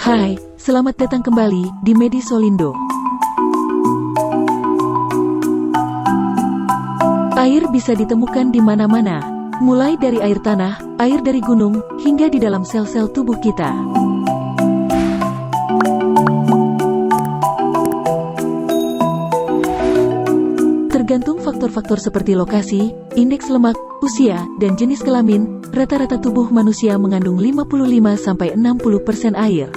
Hai, selamat datang kembali di Medisolindo. Air bisa ditemukan di mana-mana, mulai dari air tanah, air dari gunung, hingga di dalam sel-sel tubuh kita. Tergantung faktor-faktor seperti lokasi, indeks lemak, usia, dan jenis kelamin, rata-rata tubuh manusia mengandung 55–60% air.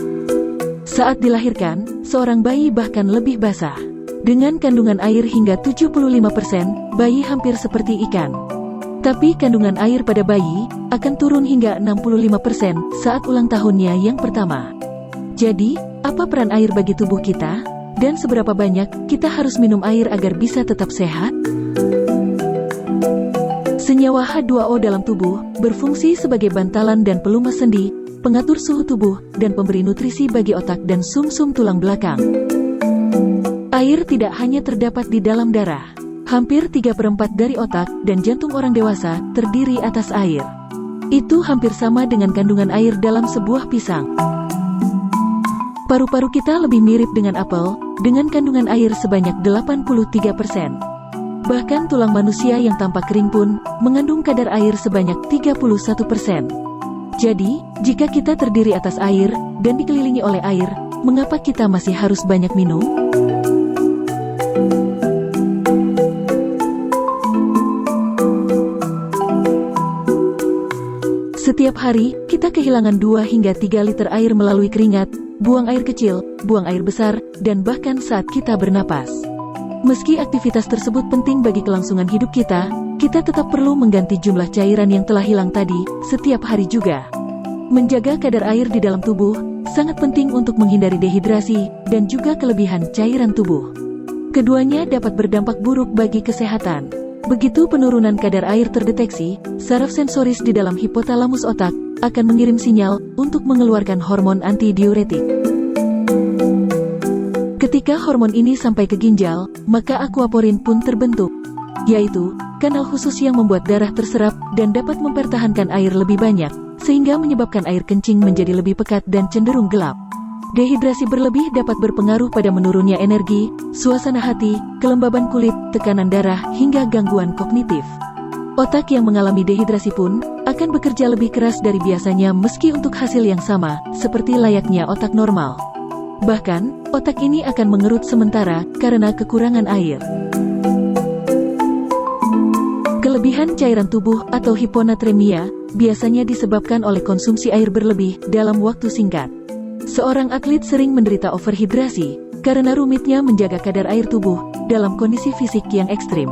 Saat dilahirkan, seorang bayi bahkan lebih basah. Dengan kandungan air hingga 75%, bayi hampir seperti ikan. Tapi kandungan air pada bayi akan turun hingga 65% saat ulang tahunnya yang pertama. Jadi, apa peran air bagi tubuh kita? Dan seberapa banyak kita harus minum air agar bisa tetap sehat? Senyawa H2O dalam tubuh berfungsi sebagai bantalan dan pelumas sendi, pengatur suhu tubuh, dan pemberi nutrisi bagi otak dan sumsum tulang belakang. Air tidak hanya terdapat di dalam darah. Hampir 3/4 dari otak dan jantung orang dewasa terdiri atas air. Itu hampir sama dengan kandungan air dalam sebuah pisang. Paru-paru kita lebih mirip dengan apel, dengan kandungan air sebanyak 83%. Bahkan tulang manusia yang tampak kering pun mengandung kadar air sebanyak 31%. Jadi, jika kita terdiri atas air dan dikelilingi oleh air, mengapa kita masih harus banyak minum? Setiap hari, kita kehilangan 2 hingga 3 liter air melalui keringat, buang air kecil, buang air besar, dan bahkan saat kita bernapas. Meski aktivitas tersebut penting bagi kelangsungan hidup kita tetap perlu mengganti jumlah cairan yang telah hilang tadi, setiap hari juga. Menjaga kadar air di dalam tubuh sangat penting untuk menghindari dehidrasi dan juga kelebihan cairan tubuh. Keduanya dapat berdampak buruk bagi kesehatan. Begitu penurunan kadar air terdeteksi, saraf sensoris di dalam hipotalamus otak akan mengirim sinyal untuk mengeluarkan hormon antidiuretik. Ketika hormon ini sampai ke ginjal, maka aquaporin pun terbentuk, yaitu kanal khusus yang membuat darah terserap dan dapat mempertahankan air lebih banyak, sehingga menyebabkan air kencing menjadi lebih pekat dan cenderung gelap. Dehidrasi berlebih dapat berpengaruh pada menurunnya energi, suasana hati, kelembaban kulit, tekanan darah, hingga gangguan kognitif. Otak yang mengalami dehidrasi pun akan bekerja lebih keras dari biasanya meski untuk hasil yang sama, seperti layaknya otak normal. Bahkan, otak ini akan mengerut sementara karena kekurangan air. Kelebihan cairan tubuh atau hiponatremia biasanya disebabkan oleh konsumsi air berlebih dalam waktu singkat. Seorang atlet sering menderita overhidrasi karena rumitnya menjaga kadar air tubuh dalam kondisi fisik yang ekstrim.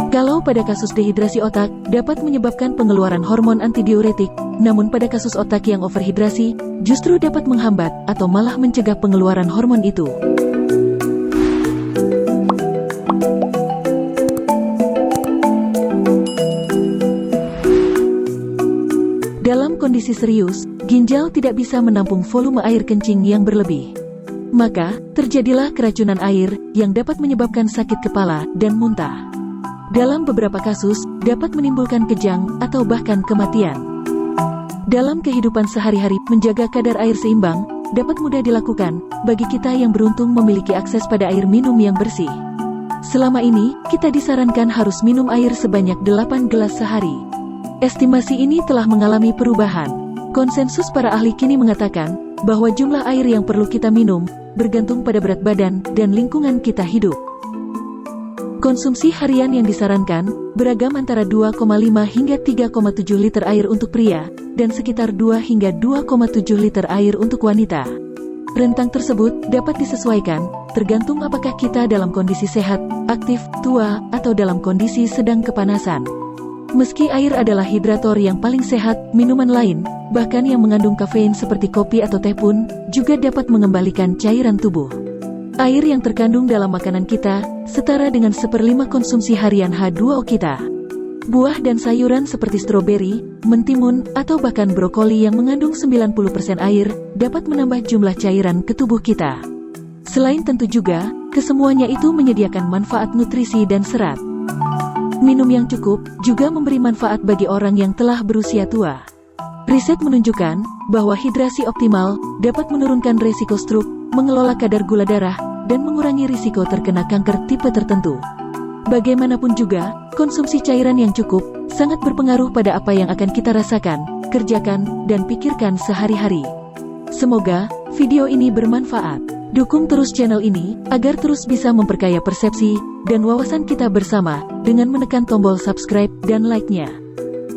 Kalau pada kasus dehidrasi otak dapat menyebabkan pengeluaran hormon antidiuretik, namun pada kasus otak yang overhidrasi justru dapat menghambat atau malah mencegah pengeluaran hormon itu. Dalam kondisi serius, ginjal tidak bisa menampung volume air kencing yang berlebih. Maka, terjadilah keracunan air yang dapat menyebabkan sakit kepala dan muntah. Dalam beberapa kasus, dapat menimbulkan kejang atau bahkan kematian. Dalam kehidupan sehari-hari, menjaga kadar air seimbang dapat mudah dilakukan bagi kita yang beruntung memiliki akses pada air minum yang bersih. Selama ini, kita disarankan harus minum air sebanyak 8 gelas sehari. Estimasi ini telah mengalami perubahan. Konsensus para ahli kini mengatakan bahwa jumlah air yang perlu kita minum bergantung pada berat badan dan lingkungan kita hidup. Konsumsi harian yang disarankan beragam antara 2,5 hingga 3,7 liter air untuk pria dan sekitar 2 hingga 2,7 liter air untuk wanita. Rentang tersebut dapat disesuaikan tergantung apakah kita dalam kondisi sehat, aktif, tua, atau dalam kondisi sedang kepanasan. Meski air adalah hidrator yang paling sehat, minuman lain, bahkan yang mengandung kafein seperti kopi atau teh pun, juga dapat mengembalikan cairan tubuh. Air yang terkandung dalam makanan kita, setara dengan 1/5 konsumsi harian H2O kita. Buah dan sayuran seperti stroberi, mentimun, atau bahkan brokoli yang mengandung 90% air, dapat menambah jumlah cairan ke tubuh kita. Selain tentu juga, kesemuanya itu menyediakan manfaat nutrisi dan serat. Minum yang cukup juga memberi manfaat bagi orang yang telah berusia tua. Riset menunjukkan bahwa hidrasi optimal dapat menurunkan resiko stroke, mengelola kadar gula darah, dan mengurangi risiko terkena kanker tipe tertentu. Bagaimanapun juga, konsumsi cairan yang cukup sangat berpengaruh pada apa yang akan kita rasakan, kerjakan, dan pikirkan sehari-hari. Semoga video ini bermanfaat. Dukung terus channel ini agar terus bisa memperkaya persepsi dan wawasan kita bersama dengan menekan tombol subscribe dan like-nya.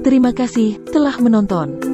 Terima kasih telah menonton.